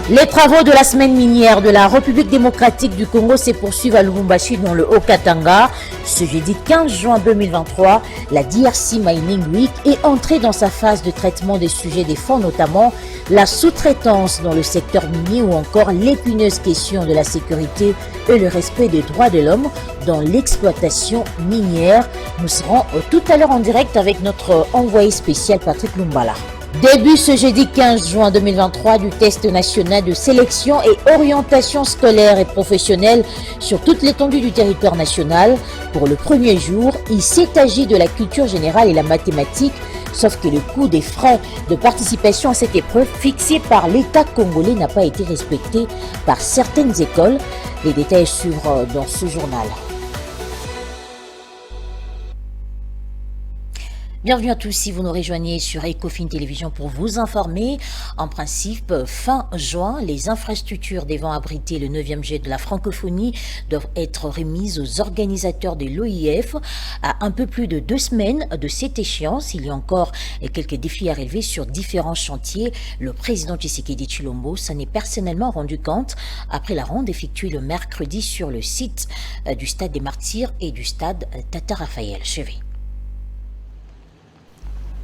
Les travaux de la semaine minière de la République démocratique du Congo se poursuivent à Lubumbashi dans le Haut-Katanga. Ce jeudi 15 juin 2023, la DRC Mining Week est entrée dans sa phase de traitement des sujets des fonds, notamment la sous-traitance dans le secteur minier ou encore l'épineuse question de la sécurité et le respect des droits de l'homme dans l'exploitation minière. Nous serons tout à l'heure en direct avec notre envoyé spécial Patrick Lumbala. Début ce jeudi 15 juin 2023 du test national de sélection et orientation scolaire et professionnelle sur toute l'étendue du territoire national. Pour le premier jour, il s'est agi de la culture générale et la mathématique, sauf que le coût des frais de participation à cette épreuve fixé par l'État congolais n'a pas été respecté par certaines écoles. Les détails suivront dans ce journal. Bienvenue à tous si vous nous rejoignez sur Ecofin Télévision pour vous informer. En principe, fin juin, les infrastructures devant abriter le 9e jet de la francophonie doivent être remises aux organisateurs de l'OIF. À un peu plus de 2 semaines de cette échéance, il y a encore quelques défis à relever sur différents chantiers. Le président Tshisekedi Tshilombo s'en est personnellement rendu compte après la ronde effectuée le mercredi sur le site du Stade des Martyrs et du Stade Tata Raphaël. Suivez.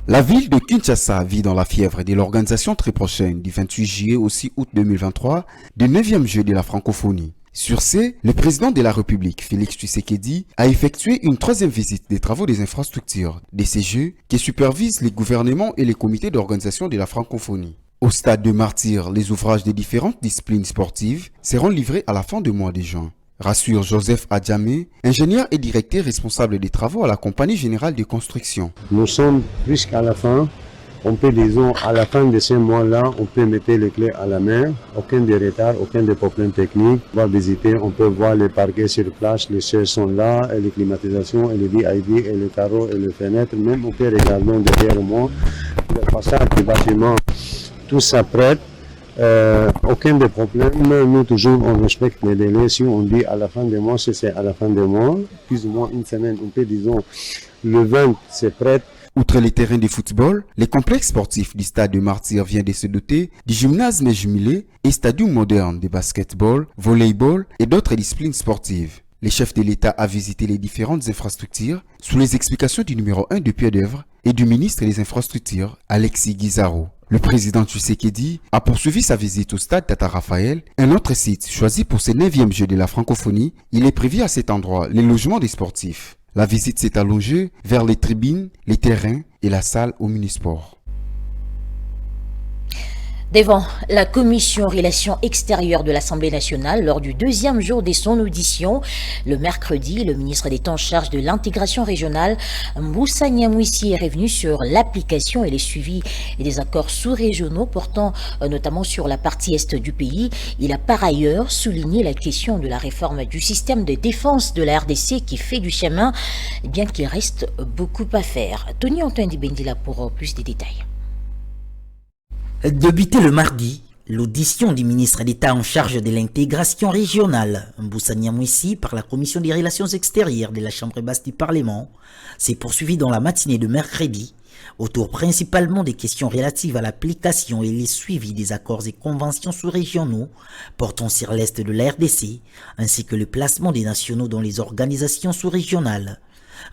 La ville de Kinshasa vit dans la fièvre de l'organisation très prochaine du 28 juillet au 6 août 2023 du 9e jeu de la francophonie. Sur ce, le président de la République, Félix Tshisekedi, a effectué une 3e visite des travaux des infrastructures de ces jeux qui supervisent les gouvernements et les comités d'organisation de la francophonie. Au stade de Martyrs, les ouvrages des différentes disciplines sportives seront livrés à la fin du mois de juin. Rassure Joseph Adjamé, ingénieur et directeur responsable des travaux à la Compagnie Générale de Construction. Nous sommes jusqu'à la fin. On peut, disons, à la fin de ce mois-là, on peut mettre les clés à la main. Aucun de retard, aucun de problème technique. On va visiter, on peut voir les parquets sur place, les chaises sont là, et les climatisations, et les VIP, et les carreaux, et les fenêtres. Même on peut regarder derrière moi, le façade du bâtiment, tout ça prête. Aucun des problèmes, nous toujours on respecte les délais. Si on dit à la fin du mois, c'est à la fin du mois, plus ou moins une semaine, on peut disons le 20 c'est prêt. Outre les terrains de football, les complexes sportifs du stade de Martyrs vient de se doter du gymnase jumelé et stadium moderne de basketball, volleyball et d'autres disciplines sportives. Le chef de l'État a visité les différentes infrastructures sous les explications du numéro 1 de pied d'œuvre et du ministre des Infrastructures, Alexis Guizarro. Le président Tshisekedi a poursuivi sa visite au stade Tata Raphaël, un autre site choisi pour ce 9e jeu de la francophonie. Il est prévu à cet endroit les logements des sportifs. La visite s'est allongée vers les tribunes, les terrains et la salle au Munisport. Devant la commission Relations extérieures de l'Assemblée nationale, lors du 2e jour de son audition, le mercredi, le ministre d'État en charge de l'intégration régionale, Moussa Niamouissi, est revenu sur l'application et les suivis des accords sous-régionaux portant notamment sur la partie est du pays. Il a par ailleurs souligné la question de la réforme du système de défense de la RDC qui fait du chemin, bien qu'il reste beaucoup à faire. Tony Antoine Dibendila pour plus de détails. Débuté le mardi, l'audition du ministre d'État en charge de l'intégration régionale, Moussa Niamouissi, par la commission des relations extérieures de la Chambre basse du Parlement, s'est poursuivie dans la matinée de mercredi, autour principalement des questions relatives à l'application et les suivis des accords et conventions sous-régionaux portant sur l'Est de la RDC, ainsi que le placement des nationaux dans les organisations sous-régionales.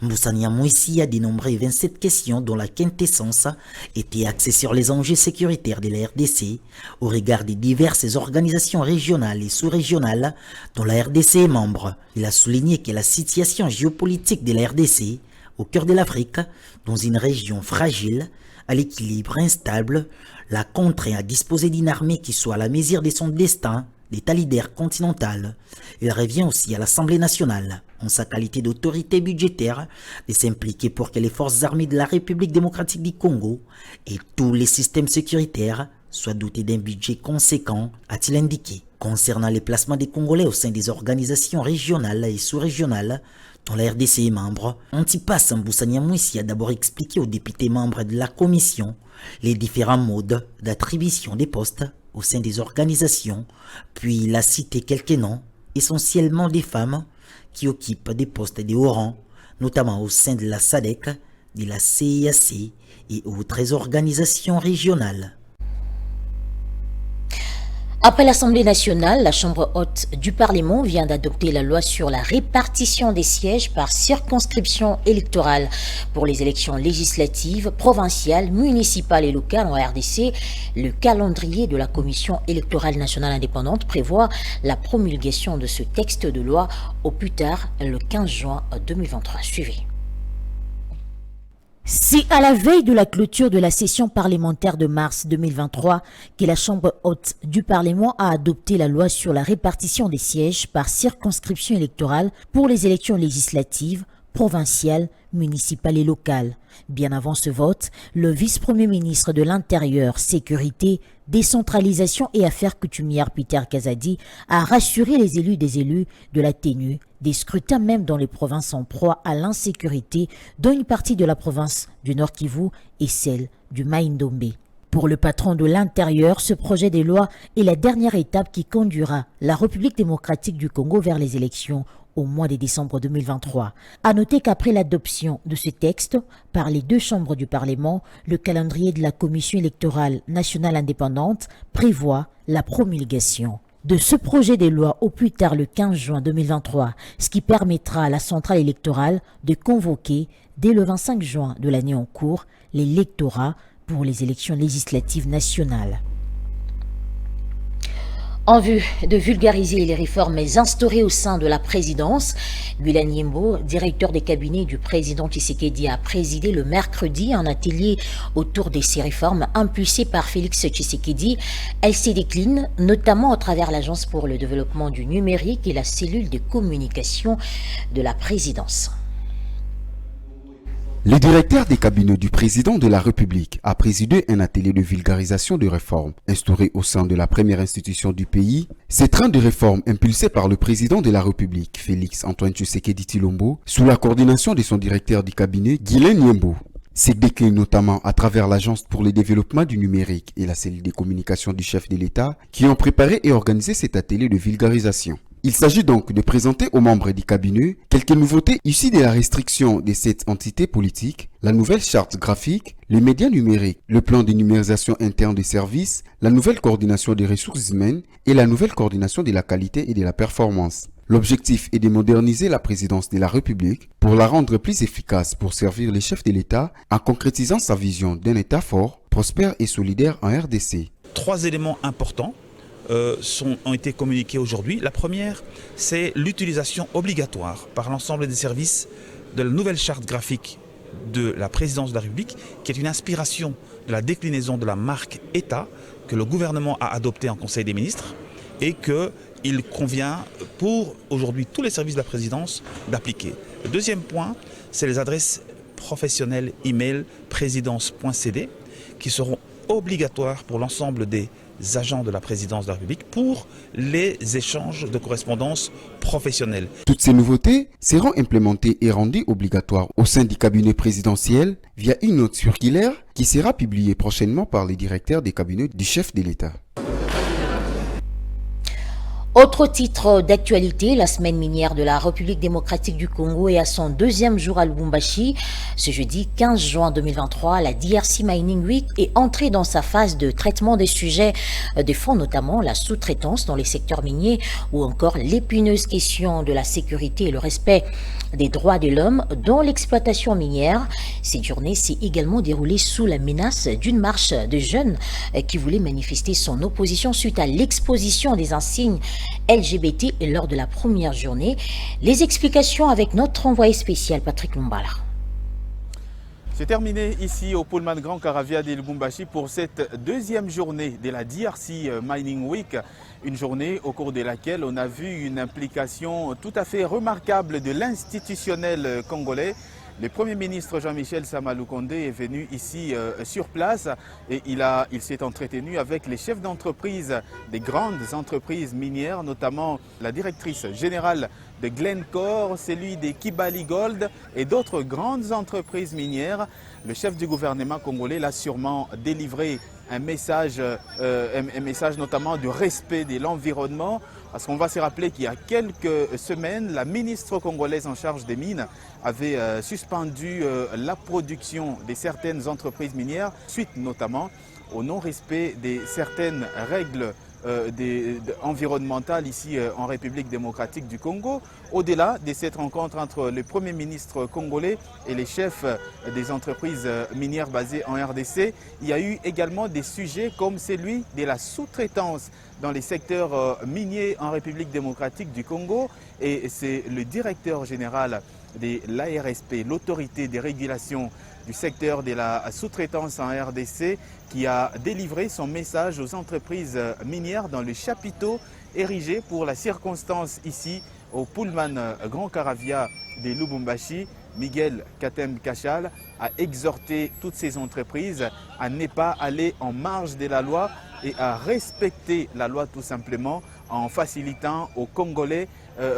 Moussa Niamouissi a dénombré 27 questions dont la quintessence était axée sur les enjeux sécuritaires de la RDC au regard des diverses organisations régionales et sous-régionales dont la RDC est membre. Il a souligné que la situation géopolitique de la RDC, au cœur de l'Afrique, dans une région fragile, à l'équilibre instable, la contraint à disposer d'une armée qui soit à la mesure de son destin, l'État leader continental. Il revient aussi à l'Assemblée nationale, en sa qualité d'autorité budgétaire, de s'impliquer pour que les forces armées de la République démocratique du Congo et tous les systèmes sécuritaires soient dotés d'un budget conséquent, a-t-il indiqué. Concernant les placements des Congolais au sein des organisations régionales et sous-régionales, dont la RDC est membre, Antipas Moussa Niamouissi a d'abord expliqué aux députés membres de la commission les différents modes d'attribution des postes au sein des organisations, puis il a cité quelques noms, essentiellement des femmes, qui occupent des postes de haut rang, notamment au sein de la SADC, de la CIAC et autres organisations régionales. Après l'Assemblée nationale, la Chambre haute du Parlement vient d'adopter la loi sur la répartition des sièges par circonscription électorale pour les élections législatives, provinciales, municipales et locales en RDC. Le calendrier de la Commission électorale nationale indépendante prévoit la promulgation de ce texte de loi au plus tard le 15 juin 2023. Suivez. C'est à la veille de la clôture de la session parlementaire de mars 2023 que la Chambre haute du Parlement a adopté la loi sur la répartition des sièges par circonscription électorale pour les élections législatives, provinciales, municipales et locales. Bien avant ce vote, le vice-premier ministre de l'Intérieur, Sécurité, Décentralisation et Affaires coutumières Peter Kazadi a rassuré les élus de la tenue des scrutins même dans les provinces en proie à l'insécurité, dont une partie de la province du Nord Kivu et celle du Mai-Ndombe. Pour le patron de l'Intérieur, ce projet de loi est la dernière étape qui conduira la République démocratique du Congo vers les élections au mois de décembre 2023. À noter qu'après l'adoption de ce texte par les deux chambres du Parlement, le calendrier de la Commission électorale nationale indépendante prévoit la promulgation de ce projet de loi au plus tard le 15 juin 2023, ce qui permettra à la centrale électorale de convoquer dès le 25 juin de l'année en cours l'électorat pour les élections législatives nationales. En vue de vulgariser les réformes instaurées au sein de la présidence, Guilain Nyembo, directeur des cabinets du président Tshisekedi, a présidé le mercredi un atelier autour de ces réformes impulsées par Félix Tshisekedi. Elle se décline notamment à travers l'Agence pour le développement du numérique et la cellule de communication de la présidence. Le directeur des cabinets du président de la République a présidé un atelier de vulgarisation de réformes instauré au sein de la première institution du pays. Ces trains de réformes impulsés par le président de la République, Félix Antoine Tshisekedi Tshilombo, sous la coordination de son directeur du cabinet, Guilain Nyembo, s'est décliné notamment à travers l'Agence pour le développement du numérique et la cellule de communication du chef de l'État qui ont préparé et organisé cet atelier de vulgarisation. Il s'agit donc de présenter aux membres du cabinet quelques nouveautés issues de la restriction de cette entité politique, la nouvelle charte graphique, les médias numériques, le plan de numérisation interne des services, la nouvelle coordination des ressources humaines et la nouvelle coordination de la qualité et de la performance. L'objectif est de moderniser la présidence de la République pour la rendre plus efficace pour servir les chefs de l'État en concrétisant sa vision d'un État fort, prospère et solidaire en RDC. 3 éléments importants ont été communiqués aujourd'hui. La première, c'est l'utilisation obligatoire par l'ensemble des services de la nouvelle charte graphique de la présidence de la République, qui est une inspiration de la déclinaison de la marque État que le gouvernement a adoptée en Conseil des ministres et qu'il convient pour aujourd'hui tous les services de la présidence d'appliquer. Le deuxième point, c'est les adresses professionnelles email présidence.cd qui seront obligatoires pour l'ensemble des agents de la présidence de la République pour les échanges de correspondance professionnelle. Toutes ces nouveautés seront implémentées et rendues obligatoires au sein du cabinet présidentiel via une note circulaire qui sera publiée prochainement par les directeurs des cabinets du chef de l'État. Autre titre d'actualité, la semaine minière de la République démocratique du Congo est à son 2e jour à Lubumbashi. Ce jeudi 15 juin 2023, la DRC Mining Week est entrée dans sa phase de traitement des sujets de fond, notamment la sous-traitance dans les secteurs miniers ou encore l'épineuse question de la sécurité et le respect des droits de l'homme dans l'exploitation minière. Cette journée s'est également déroulée sous la menace d'une marche de jeunes qui voulaient manifester son opposition suite à l'exposition des insignes LGBT lors de la première journée. Les explications avec notre envoyé spécial Patrick Lumbala. C'est terminé ici au Pullman Grand Caravia de Lubumbashi pour cette 2e journée de la DRC Mining Week. Une journée au cours de laquelle on a vu une implication tout à fait remarquable de l'institutionnel congolais. Le Premier ministre Jean-Michel Sama-Lukonde est venu ici sur place et il s'est entretenu avec les chefs d'entreprise des grandes entreprises minières, notamment la directrice générale de Glencore, celui des Kibali Gold et d'autres grandes entreprises minières. Le chef du gouvernement congolais l'a sûrement délivré un message notamment du respect de l'environnement. Parce qu'on va se rappeler qu'il y a quelques semaines, la ministre congolaise en charge des mines avait suspendu la production de certaines entreprises minières, suite notamment au non-respect de certaines règles environnementale ici en République démocratique du Congo. Au-delà de cette rencontre entre le Premier ministre congolais et les chefs des entreprises minières basées en RDC, il y a eu également des sujets comme celui de la sous-traitance dans les secteurs miniers en République démocratique du Congo. Et c'est le directeur général de l'ARSP, l'autorité des régulations du secteur de la sous-traitance en RDC, qui a délivré son message aux entreprises minières dans le chapiteau érigé pour la circonstance ici au Pullman Grand Caravia de Lubumbashi. Miguel Katem Kachal a exhorté toutes ces entreprises à ne pas aller en marge de la loi et à respecter la loi tout simplement en facilitant aux Congolais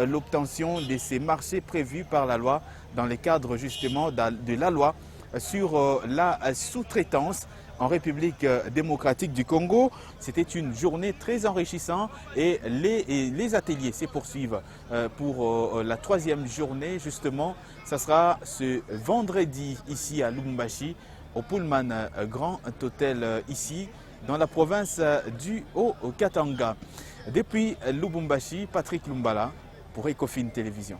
l'obtention de ces marchés prévus par la loi dans le cadre justement de la loi sur la sous-traitance en République démocratique du Congo. C'était une journée très enrichissante et les ateliers se poursuivent pour la troisième journée justement. Ça sera ce vendredi ici à Lubumbashi au Pullman Grand Hôtel ici dans la province du Haut-Katanga. Depuis Lubumbashi, Patrick Lumbala pour Ecofin Télévision.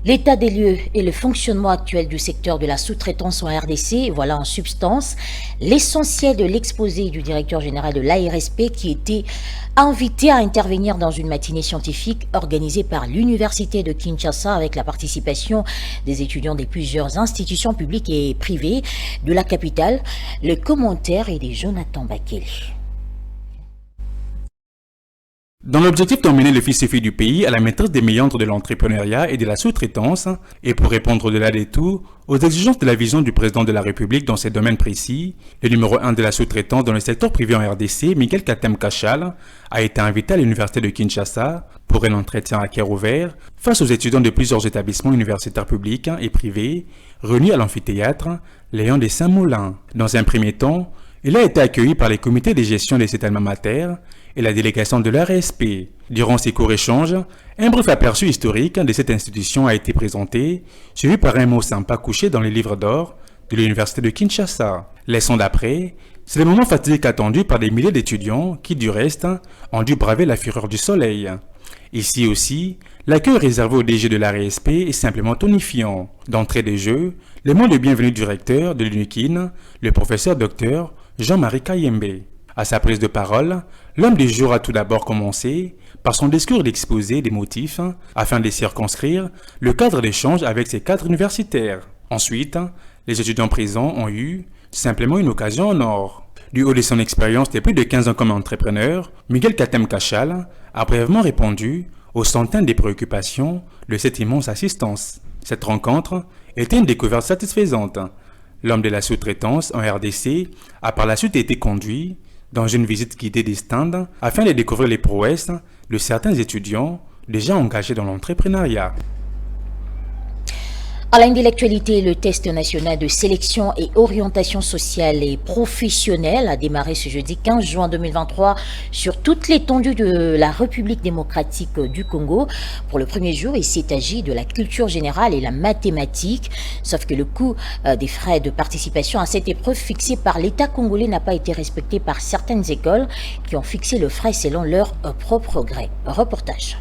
L'état des lieux et le fonctionnement actuel du secteur de la sous-traitance en RDC, voilà en substance l'essentiel de l'exposé du directeur général de l'ARSP qui était invité à intervenir dans une matinée scientifique organisée par l'Université de Kinshasa avec la participation des étudiants de plusieurs institutions publiques et privées de la capitale. Le commentaire est de Jonathan Bakele. Dans l'objectif d'emmener le fils et filles du pays à la maîtrise des méandres de l'entrepreneuriat et de la sous-traitance, et pour répondre au-delà des tout aux exigences de la vision du président de la République dans ces domaines précis, le numéro 1 de la sous-traitance dans le secteur privé en RDC, Miguel Katem Kachal, a été invité à l'Université de Kinshasa pour un entretien à cœur ouvert face aux étudiants de plusieurs établissements universitaires publics et privés réunis à l'amphithéâtre Léon de Saint-Moulin. Dans un premier temps, il a été accueilli par les comités de gestion de cet alma mater et la délégation de l'ARSP. Durant ces courts échanges, un bref aperçu historique de cette institution a été présenté, suivi par un mot sympa couché dans les livres d'or de l'Université de Kinshasa. Leçon d'après, c'est le moment fatidique attendu par des milliers d'étudiants qui, du reste, ont dû braver la fureur du soleil. Ici aussi, l'accueil réservé au DG de l'ARSP est simplement tonifiant. D'entrée de jeu, le mot de bienvenue du recteur de l'UNIKIN, le professeur Dr Jean-Marie Kayembe. À sa prise de parole, l'homme du jour a tout d'abord commencé par son discours d'exposé des motifs afin de circonscrire le cadre d'échange avec ses cadres universitaires. Ensuite, les étudiants présents ont eu simplement une occasion en or. Du haut de son expérience de plus de 15 ans comme entrepreneur, Miguel Katem Kachal a brièvement répondu aux centaines de préoccupations de cette immense assistance. Cette rencontre était une découverte satisfaisante. L'homme de la sous-traitance en RDC a par la suite été conduit dans une visite guidée des stands afin de découvrir les prouesses de certains étudiants déjà engagés dans l'entrepreneuriat. À la ligne de l'actualité, le test national de sélection et orientation sociale et professionnelle a démarré ce jeudi 15 juin 2023 sur toute l'étendue de la République démocratique du Congo. Pour le premier jour, il s'est agi de la culture générale et la mathématique, sauf que le coût des frais de participation à cette épreuve fixée par l'État congolais n'a pas été respecté par certaines écoles qui ont fixé le frais selon leur propre gré. Reportage.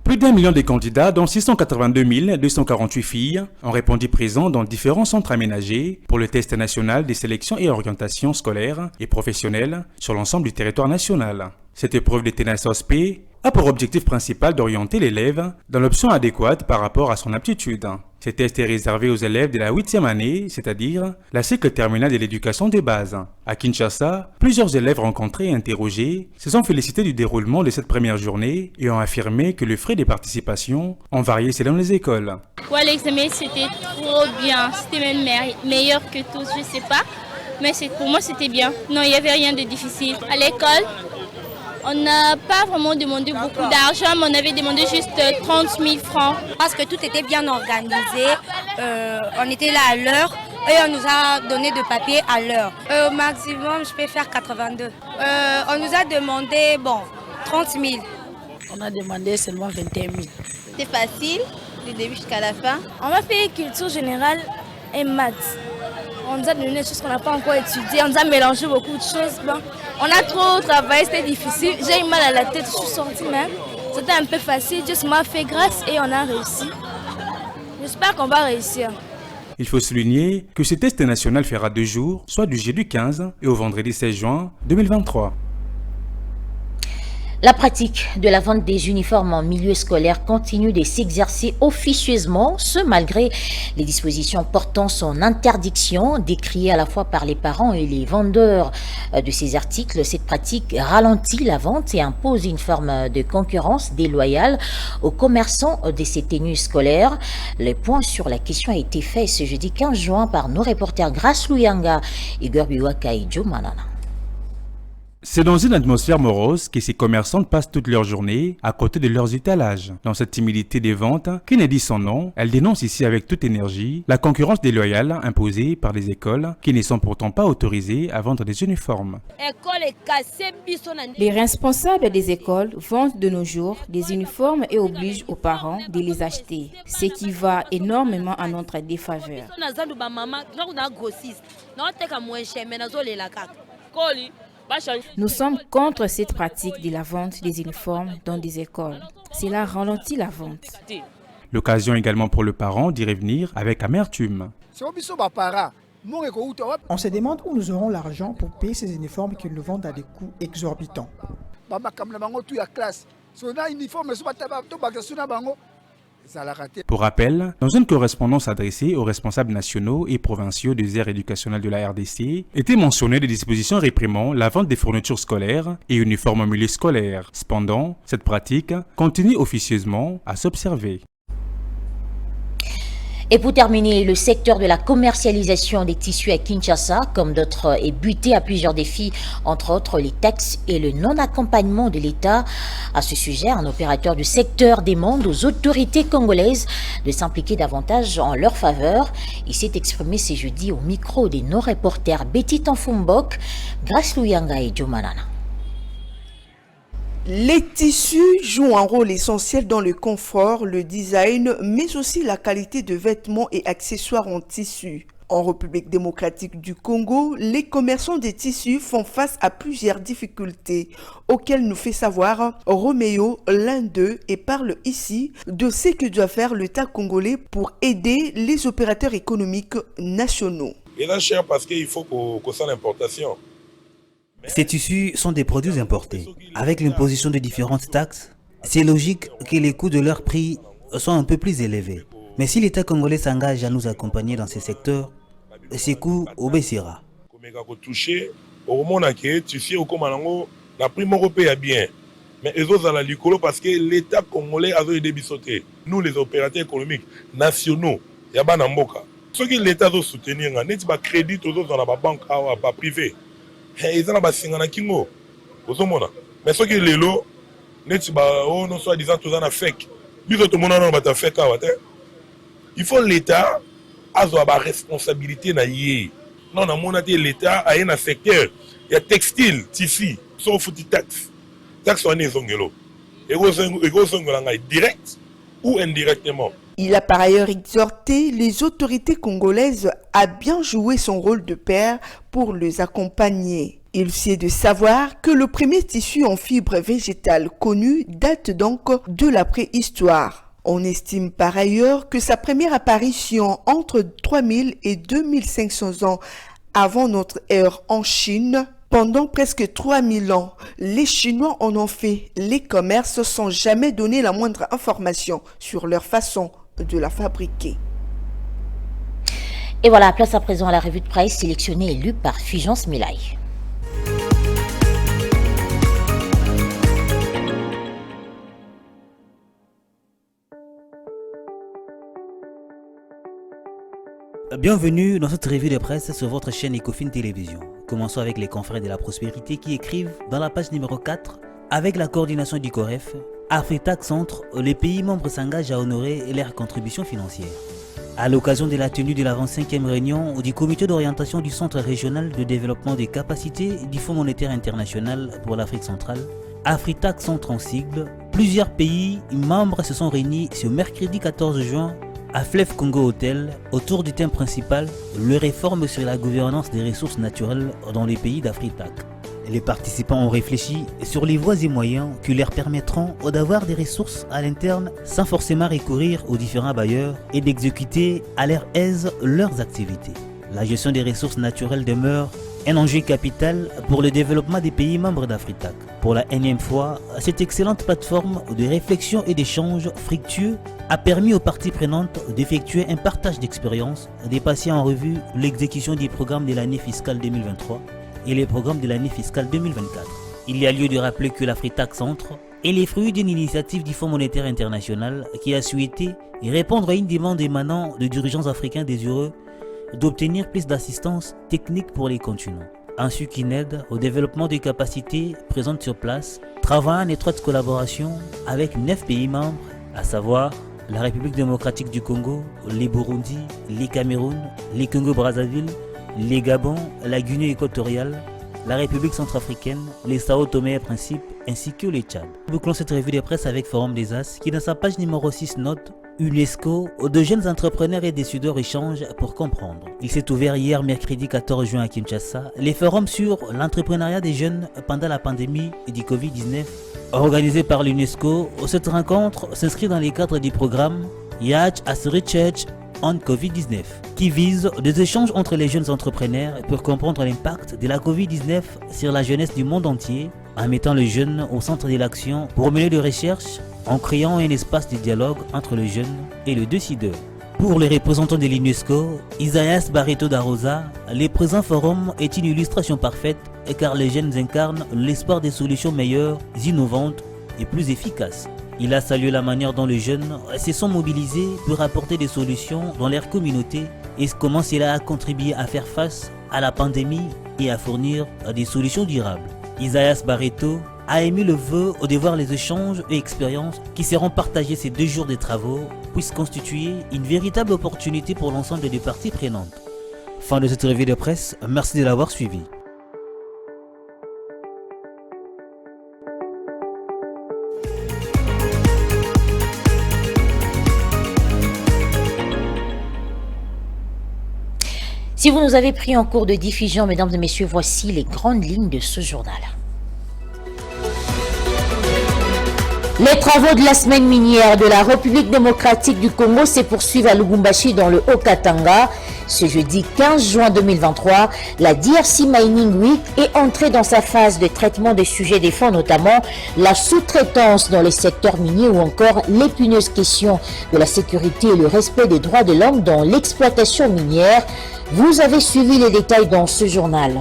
Plus d'1 million de candidats, dont 682 248 filles, ont répondu présents dans différents centres aménagés pour le test national des sélections et orientations scolaires et professionnelles sur l'ensemble du territoire national. Cette épreuve de TNSOSP a pour objectif principal d'orienter l'élève dans l'option adéquate par rapport à son aptitude. Ce test est réservé aux élèves de la 8e année, c'est-à-dire la cycle terminale de l'éducation de base. À Kinshasa, plusieurs élèves rencontrés et interrogés se sont félicités du déroulement de cette première journée et ont affirmé que les frais de participation ont varié selon les écoles. Ouais, l'examen c'était trop bien, c'était même meilleur que tous, je sais pas, mais pour moi c'était bien. Non, il n'y avait rien de difficile. À l'école, on n'a pas vraiment demandé beaucoup d'argent, mais on avait demandé juste 30 000 francs. Parce que tout était bien organisé, on était là à l'heure et on nous a donné de papier à l'heure. Au maximum, je peux faire 82. On nous a demandé 30 000. On a demandé seulement 21 000. C'est facile, du début jusqu'à la fin. On va faire culture générale et maths. On nous a donné des choses qu'on n'a pas encore étudiées, on nous a mélangé beaucoup de choses. Bon, on a trop travaillé, c'était difficile. J'ai eu mal à la tête, je suis sortie même. C'était un peu facile, Dieu m'a fait grâce et on a réussi. J'espère qu'on va réussir. Il faut souligner que ce test national fera 2 jours, soit du jeudi 15 et au vendredi 16 juin 2023. La pratique de la vente des uniformes en milieu scolaire continue de s'exercer officieusement, ce malgré les dispositions portant son interdiction, décriée à la fois par les parents et les vendeurs de ces articles. Cette pratique ralentit la vente et impose une forme de concurrence déloyale aux commerçants de ces tenues scolaires. Le point sur la question a été fait ce jeudi 15 juin par nos reporters Grace Luyanga et Gorbiwaka et Joe Manana. C'est dans une atmosphère morose que ces commerçantes passent toute leur journée à côté de leurs étalages. Dans cette timidité des ventes, qui n'est dit son nom, elle dénonce ici avec toute énergie la concurrence déloyale imposée par les écoles qui ne sont pourtant pas autorisées à vendre des uniformes. Les responsables des écoles vendent de nos jours des uniformes et obligent aux parents de les acheter, ce qui va énormément à notre défaveur. Nous sommes contre cette pratique de la vente des uniformes dans des écoles. Cela ralentit la vente. L'occasion également pour le parent d'y revenir avec amertume. On se demande où nous aurons l'argent pour payer ces uniformes qu'ils nous vendent à des coûts exorbitants. Pour rappel, dans une correspondance adressée aux responsables nationaux et provinciaux des aires éducationnelles de la RDC, étaient mentionnées des dispositions réprimant la vente des fournitures scolaires et uniformes en milieu scolaire. Cependant, cette pratique continue officieusement à s'observer. Et pour terminer, le secteur de la commercialisation des tissus à Kinshasa, comme d'autres, est buté à plusieurs défis, entre autres les taxes et le non-accompagnement de l'État. À ce sujet, un opérateur du secteur demande aux autorités congolaises de s'impliquer davantage en leur faveur. Il s'est exprimé ce jeudi au micro de nos reporters Betty Tanfumbok, Grace Luyanga et Joe Manana. Les tissus jouent un rôle essentiel dans le confort, le design, mais aussi la qualité de vêtements et accessoires en tissu. En République démocratique du Congo, les commerçants des tissus font face à plusieurs difficultés auxquelles nous fait savoir Roméo, l'un d'eux, et parle ici de ce que doit faire l'État congolais pour aider les opérateurs économiques nationaux. Il est cher parce qu'il faut qu'on fasse l'importation. Ces tissus sont des produits importés. Avec l'imposition de différentes taxes, c'est logique que les coûts de leur prix soient un peu plus élevés. Mais si l'État congolais s'engage à nous accompagner dans ces secteurs, ces coûts baissera. Mais les autres à la licolo parce que l'État congolais a aidé bisoté. Nous les opérateurs économiques nationaux, il y a pas d'amboka. Ce que l'État doit soutenir, n'est pas crédit aux autres dans la banque pas privée. Ils ont pas kingo. Mais ce qui est l'élo, n'est pas non soit disant tout ça fake. Biso tout le monde n'a pas fake. Il faut l'État a la responsabilité na yé. Non, na mon l'État a un secteur. Il y a textile, tissu, sauf des taxes. Taxes sont les zongelo. Et direct ou indirectement. Il a par ailleurs exhorté les autorités congolaises à bien jouer son rôle de père pour les accompagner. Il est de savoir que le premier tissu en fibre végétale connu date donc de la préhistoire. On estime par ailleurs que sa première apparition entre 3000 et 2500 ans avant notre ère en Chine. Pendant presque 3000 ans, les Chinois en ont fait les commerces sans jamais donner la moindre information sur leur façon de la fabriquer. Et voilà, place à présent à la revue de presse sélectionnée et lue par Fulgence Milaï. Bienvenue dans cette revue de presse sur votre chaîne Ecofin Télévision. Commençons avec les confrères de la prospérité qui écrivent dans la page numéro 4, avec la coordination du COREF, Afritac Centre, les pays membres s'engagent à honorer leurs contributions financières. À l'occasion de la tenue de la 25e réunion du comité d'orientation du Centre régional de développement des capacités du Fonds monétaire international pour l'Afrique centrale, Afritac Centre en sigle, plusieurs pays membres se sont réunis ce mercredi 14 juin à Fleuve Congo Hotel autour du thème principal « Le réforme sur la gouvernance des ressources naturelles dans les pays d'Afrique-TAC ». Les participants ont réfléchi sur les voies et moyens qui leur permettront d'avoir des ressources à l'interne sans forcément recourir aux différents bailleurs et d'exécuter à leur aise leurs activités. La gestion des ressources naturelles demeure un enjeu capital pour le développement des pays membres d'Afrique-TAC. Pour la énième fois, cette excellente plateforme de réflexion et d'échange fructueux a permis aux parties prenantes d'effectuer un partage d'expériences, de passer en revue l'exécution des programmes de l'année fiscale 2023 et les programmes de l'année fiscale 2024. Il y a lieu de rappeler que l'Afrique-TAC Centre est les fruits d'une initiative du Fonds monétaire international qui a souhaité répondre à une demande émanant de dirigeants africains désireux d'obtenir plus d'assistance technique pour les continents, ainsi qu'une aide au développement des capacités présentes sur place, travaillant en étroite collaboration avec 9 pays membres, à savoir la République démocratique du Congo, les Burundi, les Cameroun, les Congo-Brazzaville, les Gabon, la Guinée équatoriale, la République centrafricaine, les Sao Tomé et Principe, ainsi que les Tchad. Nous bouclons cette revue de presse avec Forum des As, qui dans sa page numéro 6 note UNESCO, de jeunes entrepreneurs et décideurs échangent pour comprendre. Il s'est ouvert hier mercredi 14 juin à Kinshasa, les forums sur l'entrepreneuriat des jeunes pendant la pandémie du Covid-19. Organisé par l'UNESCO, cette rencontre s'inscrit dans les cadres du programme Yacht as Research on Covid-19, qui vise des échanges entre les jeunes entrepreneurs pour comprendre l'impact de la Covid-19 sur la jeunesse du monde entier, en mettant les jeunes au centre de l'action pour mener des recherches, en créant un espace de dialogue entre le jeune et le décideur. Pour les représentants de l'UNESCO, Isaias Barreto da Rosa, le présent forum est une illustration parfaite car les jeunes incarnent l'espoir des solutions meilleures, innovantes et plus efficaces. Il a salué la manière dont les jeunes se sont mobilisés pour apporter des solutions dans leur communauté et comment cela a contribué à faire face à la pandémie et à fournir des solutions durables. Isaias Barreto a émis le vœu de voir les échanges et expériences qui seront partagés ces 2 jours de travaux puissent constituer une véritable opportunité pour l'ensemble des parties prenantes. Fin de cette revue de presse, merci de l'avoir suivi. Si vous nous avez pris en cours de diffusion, mesdames et messieurs, voici les grandes lignes de ce journal. Les travaux de la semaine minière de la République démocratique du Congo se poursuivent à Lubumbashi dans le Haut-Katanga. Ce jeudi 15 juin 2023, la DRC Mining Week est entrée dans sa phase de traitement des sujets des fonds, notamment la sous-traitance dans les secteurs miniers ou encore l'épineuse question de la sécurité et le respect des droits de l'homme dans l'exploitation minière. Vous avez suivi les détails dans ce journal.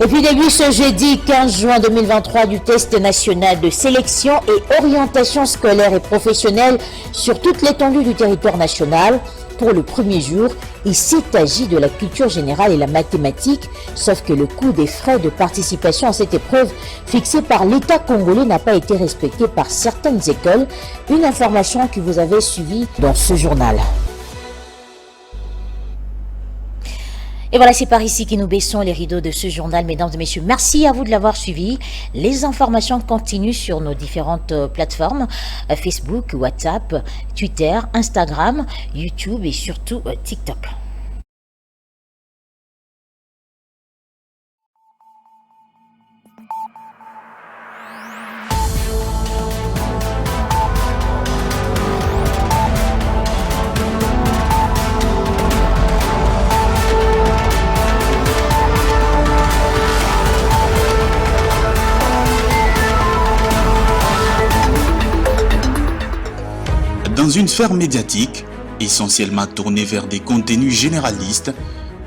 Et puis début ce jeudi 15 juin 2023 du test national de sélection et orientation scolaire et professionnelle sur toute l'étendue du territoire national. Pour le premier jour, il s'agit de la culture générale et la mathématique, sauf que le coût des frais de participation à cette épreuve fixé par l'État congolais n'a pas été respecté par certaines écoles. Une information que vous avez suivie dans ce journal. Et voilà, c'est par ici que nous baissons les rideaux de ce journal, mesdames et messieurs. Merci à vous de l'avoir suivi. Les informations continuent sur nos différentes plateformes, Facebook, WhatsApp, Twitter, Instagram, YouTube et surtout TikTok. Dans une sphère médiatique, essentiellement tournée vers des contenus généralistes,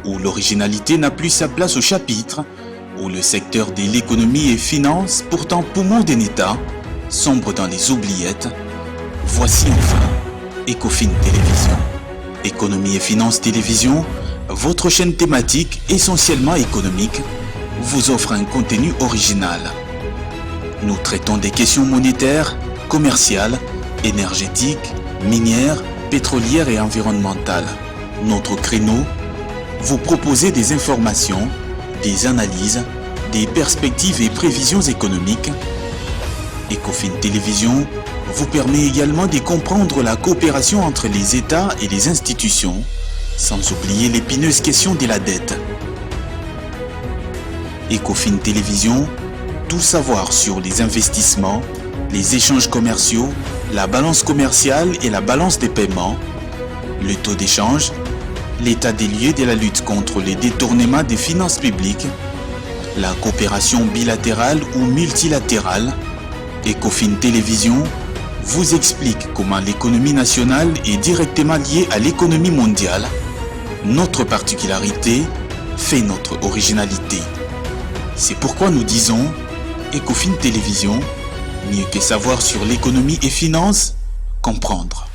où l'originalité n'a plus sa place au chapitre, où le secteur de l'économie et finance, pourtant poumon d'un État, sombre dans les oubliettes, voici enfin Ecofin Télévision. Économie et finance télévision, votre chaîne thématique essentiellement économique, vous offre un contenu original. Nous traitons des questions monétaires, commerciales, énergétiques, minières, pétrolières et environnementales. Notre créneau, vous proposer des informations, des analyses, des perspectives et prévisions économiques. Ecofin Télévision, vous permet également de comprendre la coopération entre les États et les institutions, sans oublier l'épineuse question de la dette. Ecofin Télévision, tout savoir sur les investissements, les échanges commerciaux, la balance commerciale et la balance des paiements, le taux d'échange, l'état des lieux de la lutte contre les détournements des finances publiques, la coopération bilatérale ou multilatérale. Ecofin Télévision vous explique comment l'économie nationale est directement liée à l'économie mondiale. Notre particularité fait notre originalité. C'est pourquoi nous disons Ecofin Télévision, mieux que savoir sur l'économie et finances, comprendre.